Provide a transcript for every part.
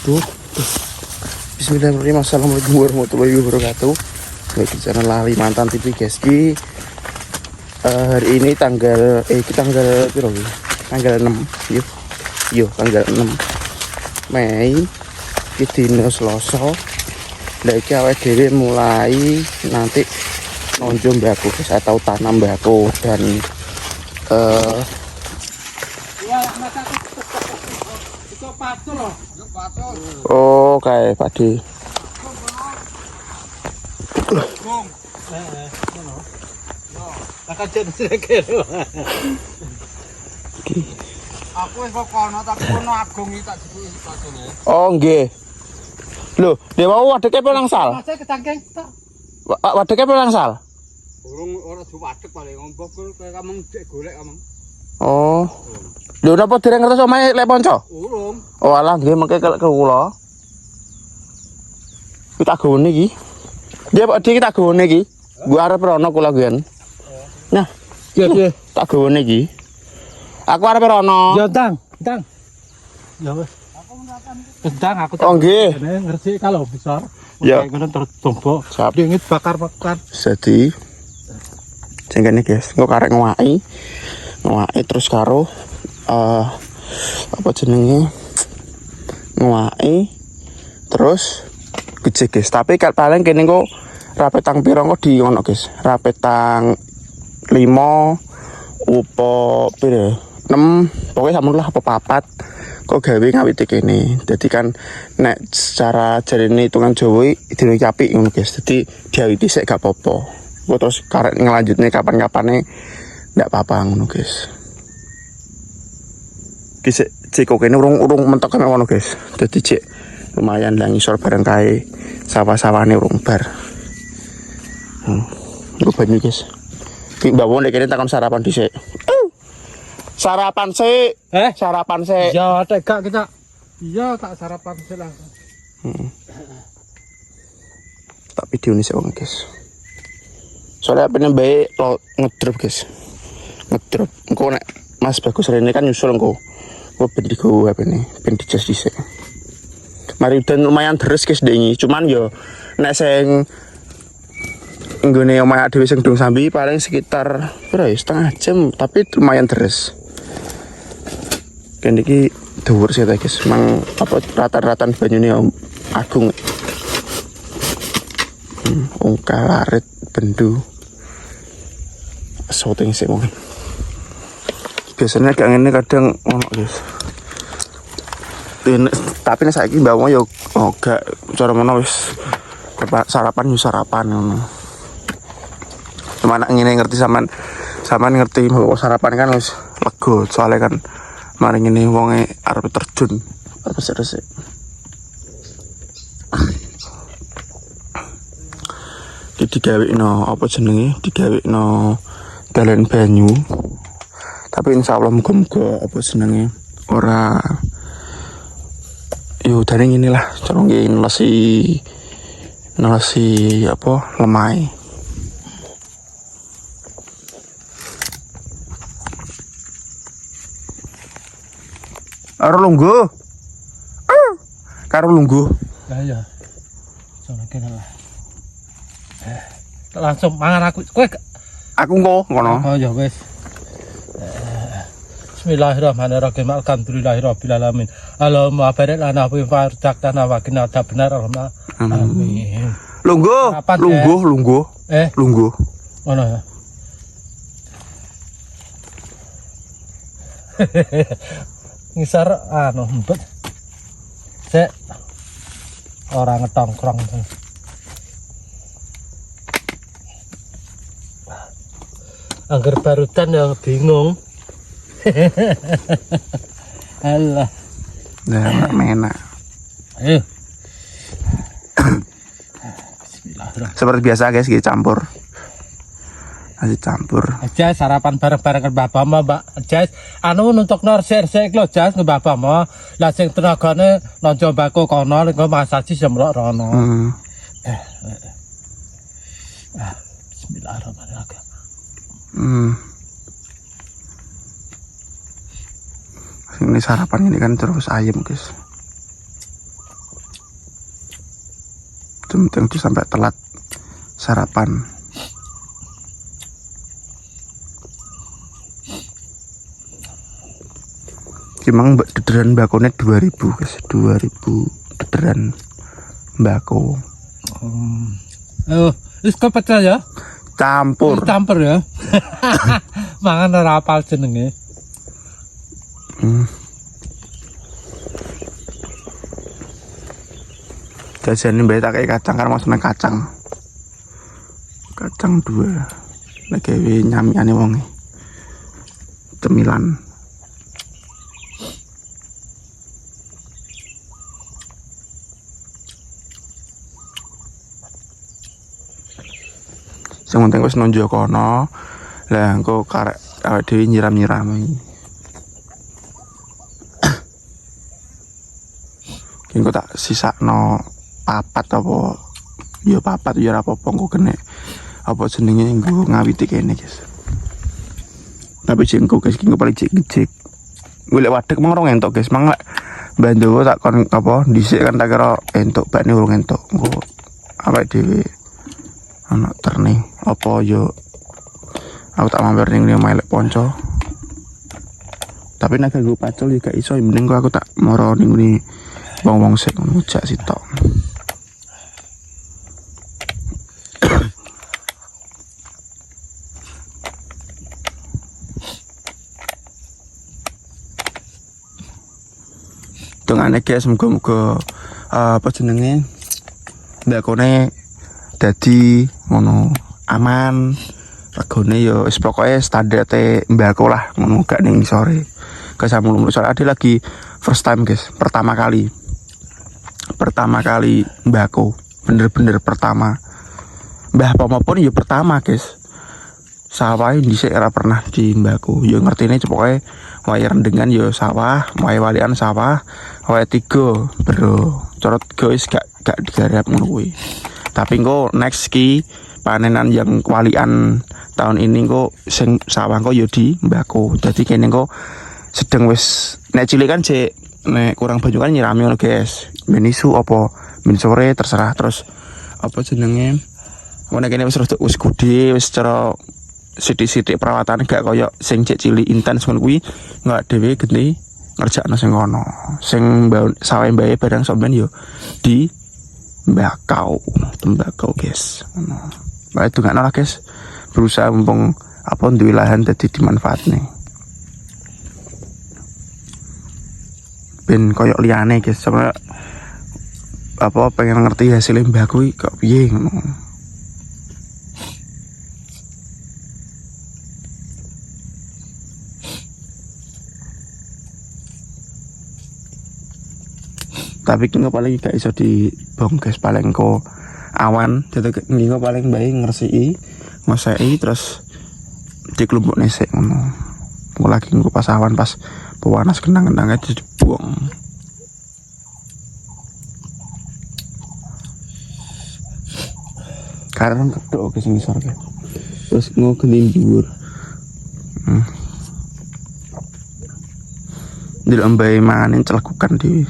Tuh. Bismillahirrahmanirrahim. Assalamualaikum warahmatullahi wabarakatuh. Baik, channel Lali Mantan TV guys. Hari ini tanggal berapa? Tanggal 6. Yo, tanggal 6 Mei. Iki dino Selasa. Lah iki awake dhewe mulai nanti nonjo mbako guys, atau tanam mbako dan oh kayak padi. Aku wis kok kono tak kono agung iki tak jebuki patune. Oh nggih. Lho, dia mau wadeke pelang sal. Mas kecangkeng tak. Wadeke pelang sal. Urung ora diwadek paling ngombok kowe kameng cek golek kameng. Oh. Lho napa dereng ngertos omahe lek ponco? Urung. Oh alah nggih mengke ke kula. Kita gone iki. Dia Pak Dik tak gone iki. Gua arep rono kula gen. Nah, iya tak gone iki. Aku arep rono. Ya tang. Ya wis. Gendang aku Oh nggih. Ngerti kalau besar. Ya. Ngono tertombok. Siap. Dingit bakar-bakar. Jadi jengkene guys, engko karek ngwaki terus karo apa jenenge? Ngwaki terus gede guys. Tapi kan paling kene engko rapetang piro engko di ngono guys. Rapetang 5 upo piro? 6 pokoknya sampun lah apa papat kok gawe ngawiti kene. Dadi kan nek secara jarene hitungan Jawa dino iki apik ngono guys. Dadi diawiti sik gak apa-apa. Kok terus karek ngelanjutne kapan-kapane ndak apa-apa ngono guys. Ki sik ceko kene urung mentok kene ngono guys. Dadi cek lumayan lah ngisor bareng kae sawah-sawane urung bar. Lu banyu guys. Ki mbawon nek kene takon sarapan dhisik. Sarapan sih. Sarapan sih. Ya tegak kita. Iya tak sarapan sih langsung. Tak video ini sih guys. Soalnya apa nih baik lo ngedrop guys. Ngedrop. Engkau nek Mas Bagus Rene kan nyusul engkau. Gue bendiku apa nih? Bendikas dhisik. Mari udan lumayan deres guys dengi. Cuman yo nek sing nggone omah dhewe sing Dung Sambi paling sekitar berapa ya? Setengah jam tapi lumayan deres. Kene iki dhuwur sih guys. Mang apa rata-ratan banyune agung. Ungkal larit bendu. Shooting sih mungkin. Biasanya kayak ngene kadang ono guys. Tapi nek saiki mbakmu yo gak cara ngono wis sarapan ngono. Cuman ngene ngerti sampean ngerti bahwa sarapan kan wis lega soalnya kan mari ngene wonge arep terjun arep resik. Digawekno apa jenenge? Digawekno dalan banyu. Tapi insyaallah muga-muga apa jenenge ora yo dane ngene lah cara nelesi apa lemai. Karo lungguh. Ya. Sono kene lah. Langsung mangan aku. Kowe aku ngono. Oh ya wis. Bismillahirrahmanirrahim. Alhamdulillahirabbil alamin. Allahumma barik lana fi farzaqtana wa qina adzabannar. Amin. Lungguh. Lungguh. Ono ya. Ngisar empet. Sek orang ngetongkrong. Angger barutan yang bingung. Allah. Nah, enak. Ayo. Bismillahirrahmanirrahim. Seperti biasa guys, kita campur. Nasi campur. Aja sarapan bareng-bareng ke Mbak Bama, Mbak. Jas, anu nuntuk nor share-share lo Jas ke Mbak Bama. Lah sing tenagane nonjo mbako kono engko masaji semlok rono. Bismillahirrahmanirrahim. Ini sarapan ini kan terus ayam guys. penting tuh sampai telat sarapan. Emang dederan bakonya 2000 guys, 2000 dederan bako. Wis kok pecah ya? Campur. Campur ya. Mangan ora apal jenenge. Jajan ini tak kayak kacang karena maksudnya kacang 2 lagi nyamiane wonge cemilan. Sing penting wis nonjo kono. Lah engko karek awake dhewe nyiram-nyirami. Engko tak sisakno papat apa ya papat ya ora apa-apa engko kene apa jenenge engko ngawiti kene guys. Tapi jengko guys engko paling cek golek wadeg mang ora entuk guys. Mang lek Bandowo tak kon apa dhisik kan tak kira entuk bakne urung entuk. Engko awake dhewe ana terne apa yo aku tak mampir ning Melek Ponco. Tapi nek gue pacul juga iso mending aku tak moro ning ngene wong-wong sik ngujak sitok. Tengane guys muga-muga apa jenenge ndakone dadi ngono aman. Regane yo wis pokoke standarte mbako lah ngono gak ning sore. Kesamulu sore ada lagi first time guys, pertama kali mbako, bener-bener pertama. Mbah pamapun yo pertama guys. Sawah dhisik ora pernah di mbako. Yo ngertine pokoke wae rendengan yo sawah, wae walian sawah, wae 3 bro. Cara 3 wis gak digarap ngono kuwi. Tapi engko next ki panenan yang walian tahun ini kok sing sawah kok yo di mbako. Dadi kene kok sedeng wis nek cilik kan cek nek kurang banyu kan nyirami ngono guys. Ben isu apa ben sore terserah. Terus apa jenenge nek kene wis gede wis cara sithik-sithik perawatan gak koyo sing cek cilik intens ngono kuwi enggak dhewe gede ngerjakno sing ngono. Sing sawah mbae barang sampean yo di tembakau guys. Bae itu gak nolak guys. Berusaha mumpung apa duwe lahan dadi dimanfaatne. Ben koyo liyane guys, sama apa pengen ngerti hasilnya mbakku kok piye ngono. Tapi kini paling gak iso dibong guys, paling ko awan jadi kini paling baik ngersii ngosei terus dikelumpuk nesek ngono. Lagi nunggu pas awan pas pewanas kenang-kenang aja dibuang. Karena kedok ke sini sore terus mau kening dhuwur. Ndelok mbae manganin celekukan dhewe.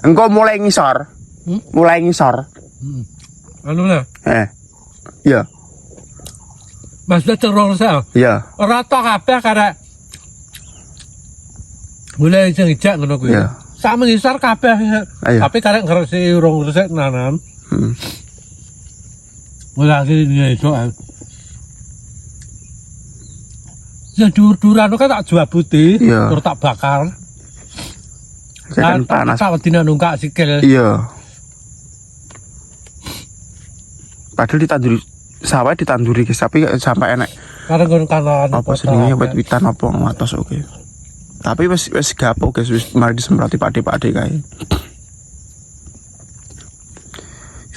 Engkau mulai ngisor. Mulai ngisor. Anu lah. Iya. Mas terong sel. Iya. Ora tok kabeh karek mulai sing ijak ngono kuwi. Iya. Sak ngisor kabeh. Tapi karek ngresi urung resik nanam. Mulai iki esuk. Ya dur-duran kan tak jabuti, terus tak bakar. Kan panas. Tak wedine nungkak sikil. Iya. Padahal ditanduri sawah ditanduri guys, tapi sampai enak. Karena gon kanan apa senenge wit-witan apa ngatos oke. Tapi wis gapo guys, wis mari disemproti padi-padi kae.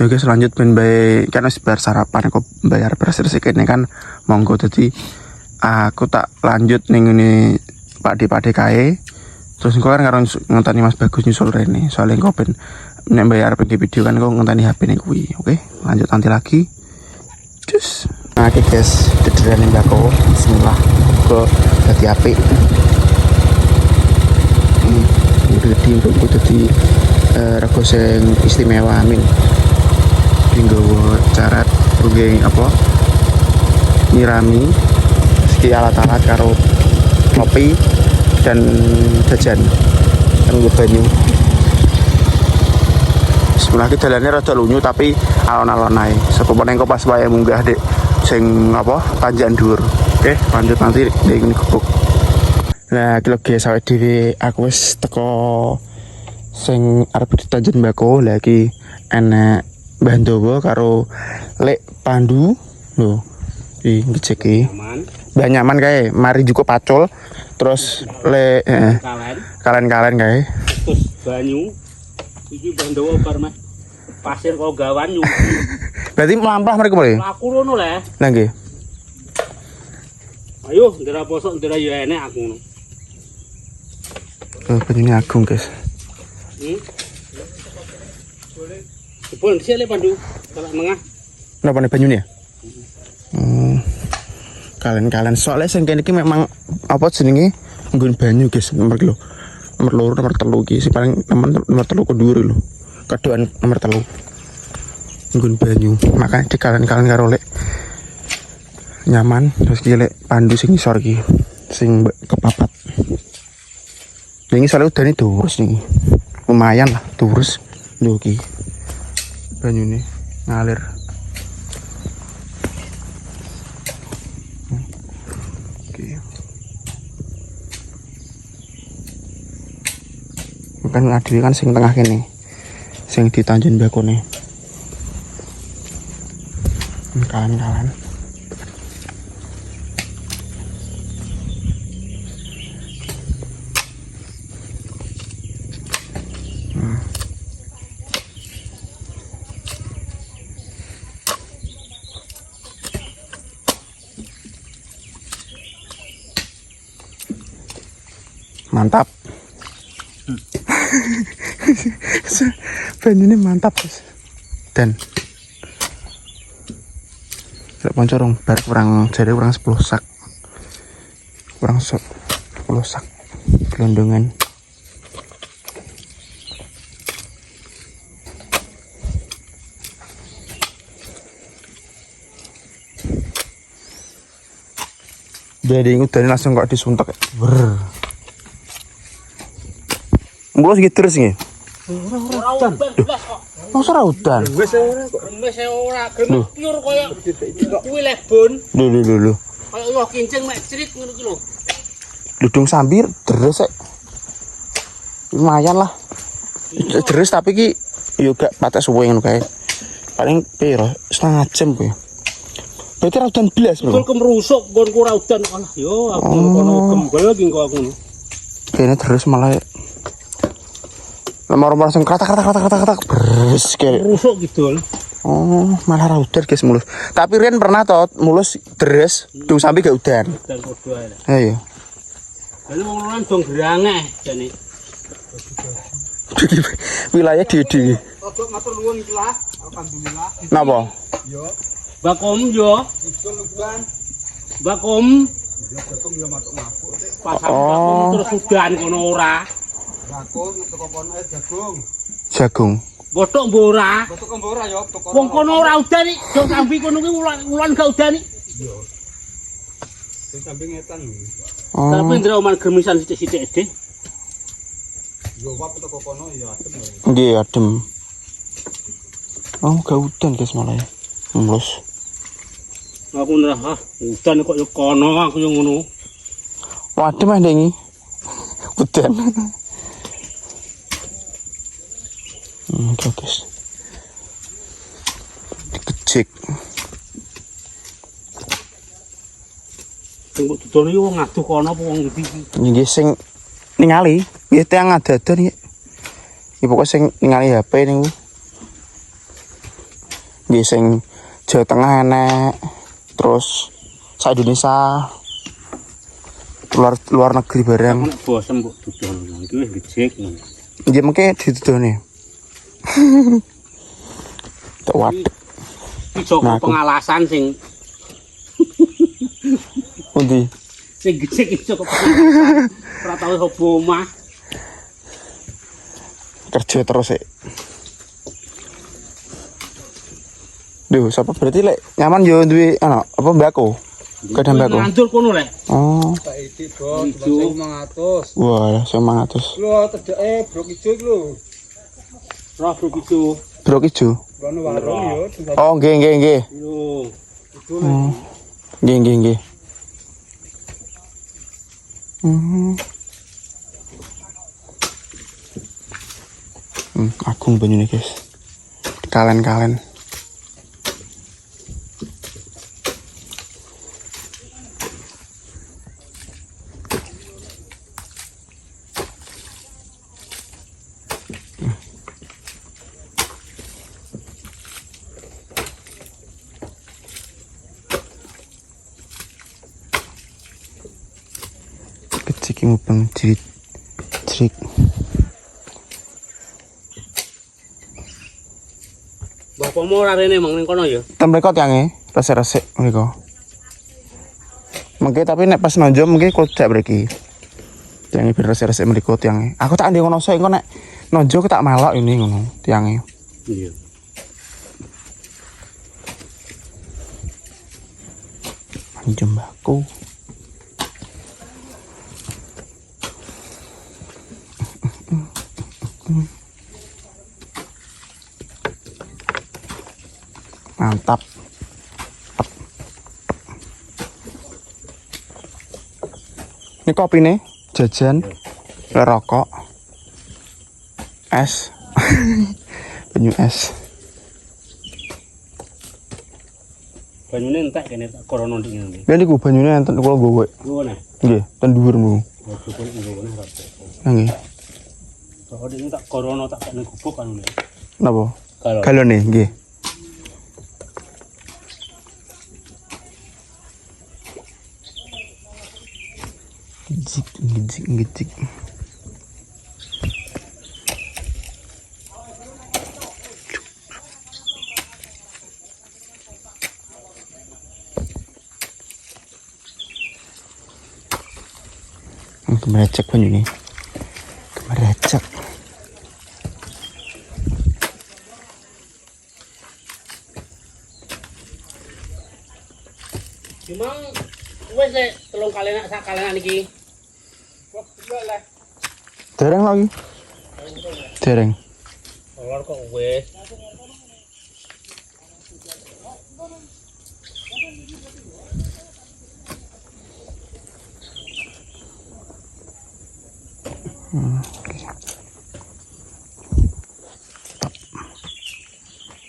Ya guys, lanjut ben bae kan wis bayar sarapan, aku bayar bersih kene kan monggo. Dadi aku tak lanjut ning ngene padi-padi kae. Terus engko kan karo ngenteni Mas Bagus nyusul rene. Soalnya engko ben nek bayar pergi video kan engko ngenteni HP ne kuwi. Oke, lanjut nanti lagi. Cus. Nah, oke guys, dederane mbako. Bismillah. Kok dadi apik. Jadi untuk dadi rego sing istimewa amin. Nggawa cara rugi apa nyirami meski alat-alat karo kopi dan jajan kan gue banyu. Sebenarnya jalannya rada lunyu tapi alon-alon ae. Sepopone engko pas wae munggah dek sing apa tanjakan dhuwur. Oke, lanjut nanti ning ngene gubuk. Nah, iki lho guys, awake dhewe aku wis teko sing arep ditajen mbako. Lah iki enek Mbah Ndawa karo Lek Pandu lho. Iki ngeceki. Mbah Nyaman kae, mari juga pacul. Terus Lek kalen-kalen kae. Terus banyu. Iki Mbah Ndawa bar meh pasir kok gawan nyuci. Berarti mlampah mereka boleh. Aku ngono le. Lah nggih. Ayo, ndera posok ndera ya enek aku ngono. Banyune agung, guys. Jebul sik le Pandu. Telak mengah. Napa nih banyune ya? Kalen-kalen soalnya sing kene iki memang apa jenenge nggon banyu guys, nomor lho. Nomor 2, nomor 3 iki sing paling nomor 3 ku dhuwur lho. Kadoan nomor 3. Nggon banyu. Makanya dikalen-kalen karo Lek Nyaman terus iki Lek Pandu sing ngisor iki sing kepapat. Ini soalnya udah nih terus nih. Lumayan lah terus lho iki. Banyune ngalir. Kan adewe kan sing tengah kene. Sing di Tanjung Bakone. Kawan-kawan. Mantap. Banyune mantap guys. Dan lek poncorong bar kurang jare kurang 10 sak. Kurang 10 sak gelondongan. Jadi udah langsung kok disuntek. Mbok iki terus iki. Ora udan blas kok. Masa ora udan? Wis ora gremeng pure koyo kuwi lebon. Lho. Koyo yo kincing mek crit ngono ki lho. Ludung sambir deres sik. Lumayan lah. Deres tapi ki yo gak patek suwe ngono kae. Paling piro? Setengah jam kuwi. Berarti ora udan blas, Bro. Kok merusuk kon ora udan alah yo aku kono gembel iki kok aku. Kene deres malah lemar-lemar sing kratak beres kayak Rusuk gitu. oh malah ra udan guys mulus. Tapi Rian pernah toh mulus deres dung sampai gak udan. Dan podo ae. Ayo. Lalu wong lan dong gerangeh jane. Wilayah di. Ojo matur nuwun iki lah. Alhamdulillah. Napa? Yo. Bakom yo. Bakom. Yo bakom yo matuk mabuk. Pasang bakom terus udan kono ora. Bakom teko kono jagung. Jagung. Botok mbora. Botok mbora yo toko. Wong kono ora udan iki, do sambi kono ki ulan gak udan iki. Yo. Sing sambi ngetan. Oh. Tapi ndra oman gemisan sithik-sithik Dik. Yo wap teko kono ya adem. Nggih adem. Oh gak udan guys malah. Mulus. Aku ndra udan kok yo kono aku yo ngono. Waduh mah ndengi. Udan. Guys. Dikecik. Tunggu dudone yo ngaduh kono apa wong iki. Nggih sing ningali nggih tiyang ada nih. Ibu kok sing ningali HP niku. Nggih sing Jawa Tengah enek. Terus sak Indonesia luar negeri bareng. Nek bosen mbok dudon iki wis gejek. Nggih mengke didudone. Tak wadek. Iki Joko pengalasan sing Pundi? sing gejek iki Joko pengalasan. Ora tau sapa omah. Kerja terus sih. Duh, siapa berarti lek nyaman yo duwe ana apa mbako? Kadang mbako. Nandur kono lek. Oh. Saiki bos, 500. Wah, 900. Lho tedake brok ijo iki lho. Roh bro ijo. Brok ijo. Kono warung yo. Oh, nggih. Lho. Oh. Nggih. Agung banyune, guys. Kalen. Kecik mubeng jerit. Bapak mau ora rene mong ning kono ya. Tem mriko tiange resik-resik mriko. Mengke tapi nek pas nonjo mengke kodak mriki. Tiange bir resik-resik mriko tiange. Aku tak ndek ngono sok engko nek nonjo tak malok ini ngono tiange. Iya. Jembaku. Mantap. Ini kopi nih, jajan, rokok, es, banyu es. Banyune entek kene tak korono ndik ngene. Ya niku banyune enten kula nggowo. Ngono. Nggih, ten dhuwur mulu. Ojo kok ngono ora. Nggih. Kok ini tak korono tak kene gubuk kan ngene. Napa? Kalau Galone nggih. Ngejik. Kemerecek pun ini. Kemerecek. Memang wis nek telung kali nak sak kalenan iki. Wah, lek. Dereng lagi. Dereng. Olor kok wis.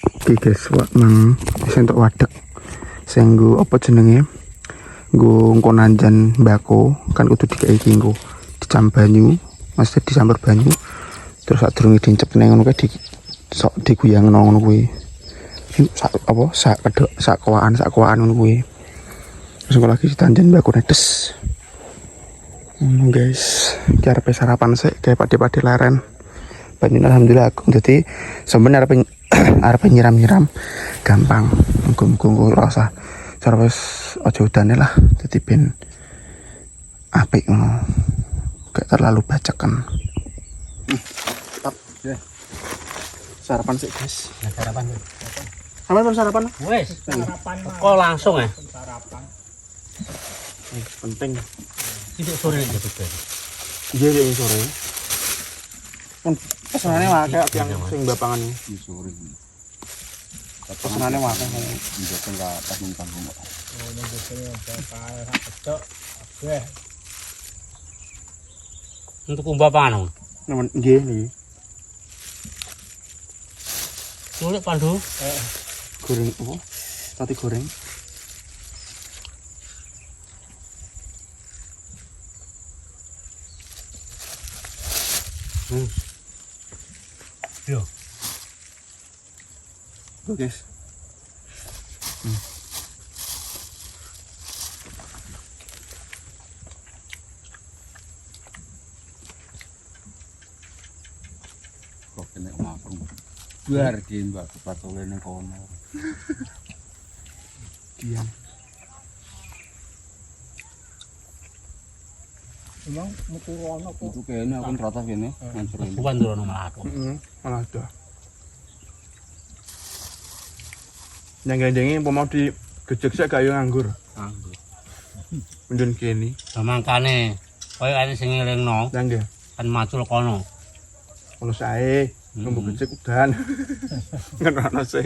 Oke guys, wak mang bisa untuk wadek. Sing nggo apa jenenge? Nggo nanjan mbako kan kudu dikai iki nggo dicam banyu, mesti disambar banyu. Terus sadurunge dincep nang ngono kae sok diguyang ngono kuwi. Sak apa? Sak kedok, sak kowaan ngono kuwi. Terus lagi ditanjan mbako netes. Guys, cara sarapan sih kayak padi-padi leren. Banyune alhamdulillah aku dadi sampeyan arep nyiram-nyiram gampang. Muga-muga ora usah cara wis aja udane lah dadi ben apik ngono. Gak terlalu bacekan. Tetap. Sarapan sih, guys. Sarapan. Sampeyan sarapan? Wes, sarapan. Kok langsung ya? Sarapan. Penting. Itu sore gitu kan. Iya deh sore. Kan pesanane wae yang sing bapangan Sore. pesanane wae. Njok enggak pas numpang kok. Oh, nang kecok. Oke. Untuk umbapan. Nggih niki. Sulit Pandu. Goreng apa? Roti goreng. Yo. Tuh guys. Kok kena ngaku. Biar di mbak kepatulan yang kono. Iya. Emang metu rono kok. Itu kayaknya aku rata kene ngancur ini. Bukan rono malah aku. Malah ada. Yang gendengnya mau di gejek sik kayu nganggur. Anggur. Mendun kene. Mangkane koyo ane sing ngelingno Yang nggih. kan macul kono. Ono sae. Nunggu gejek udan. Ngono sih.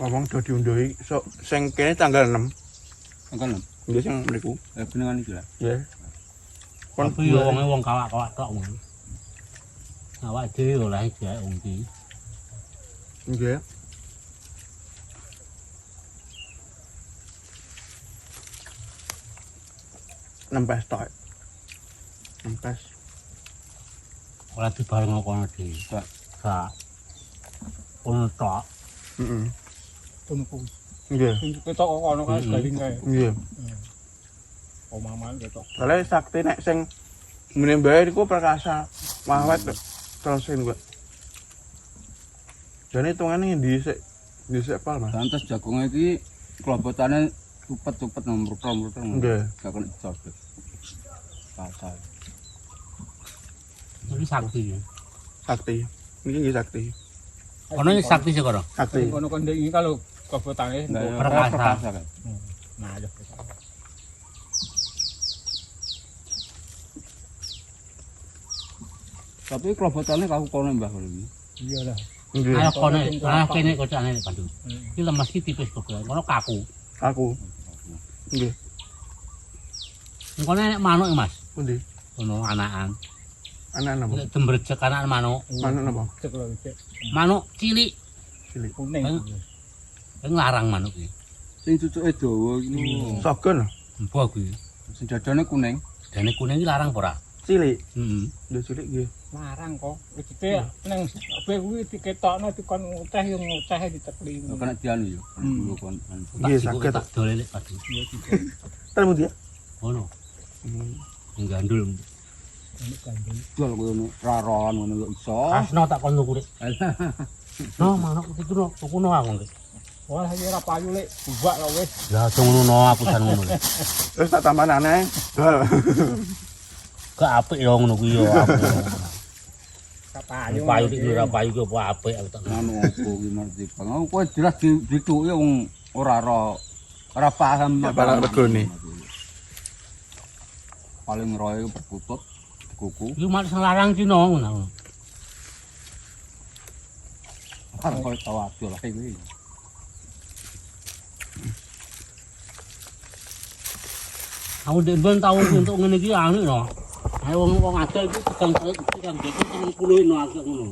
Ngomong do diunduhi sok sing kene tanggal 6. Tanggal 6. Nggih sing mriku. Benengan iki lah. Nggih. Kon Tapi yo wong kawak-kawak tok ngono. Awak dhewe yo lah iki wong iki. nggih. Nempes tok. Nempes. Ora dibareng kono dhewe. Sak. Kono tok. Heeh. Tumpu. Nggih. Sing ketok kok ono kae galing kae. Nggih. Omaman ketok. Soale sakti nek sing mene bae niku perkasa mawet terus kok. Jane hitungane dhisik pal, Mas. Lantas jagungnya iki kelobotane cupet-cupet nomor-nomor. Nggih. Gak kena cobek. Pasal. Iki sakti. Sakti. Niki nggih sakti. Kono iki sakti sih kono. Sakti. Kono kon iki kalau kebotane Perkasa. kan. Nah, ya. Tapi kelobotane kaku kono Mbah iki. Iya lah. Nggih. Ayo kono, ayo kene kocane Pandu. Iki lemes iki tipis kok. Kono kaku. Aku. Nggih. Kono nek manuk Mas. Pundi? Kono anakan. Anak napa? Nek dembrejek anak manuk. Manuk napa? Cek lho cek. Manuk cilik. Cilik. Kuning. Sing larang manuk iki. Sing cucuke dawa iki. Sogon. Mbah kuwi. Sing dadane kuning. Dene kuning iki larang apa ora? Cilik. Heeh. Yo cilik nggih. Larang kok. Wite nang ape kuwi diketokno dikon nguteh yo nguteh ditekli. Gak kena dianu yo. Dulu kon. Nggih saged. Tak dolelek Pandu. Terus dia. Kono. Sing gandul. Jual koyo raron ngono yo iso. Asno tak kon tuku rek. No manuk iki tuku no aku nggih. Wah, iki ora payu lek bubak lho wis. Ya aja ngono aku san ngono. Terus tak tambah aneh. Dol. Gak apik ya ngono kuwi ya aku. Payu. Payu iki ora payu ki apa apik aku tak. Anu opo ki ngerti. Bang kowe jelas dituki wong ora paham Ya, barang regone. Paling roe perkutut kuku. Iki mak sing larang Cina ngono. Kan kowe tawatu lah iki. Aku ndek tau untuk ngene iki anu no. Ayo wong adol iki tekan 30 no agak ngono.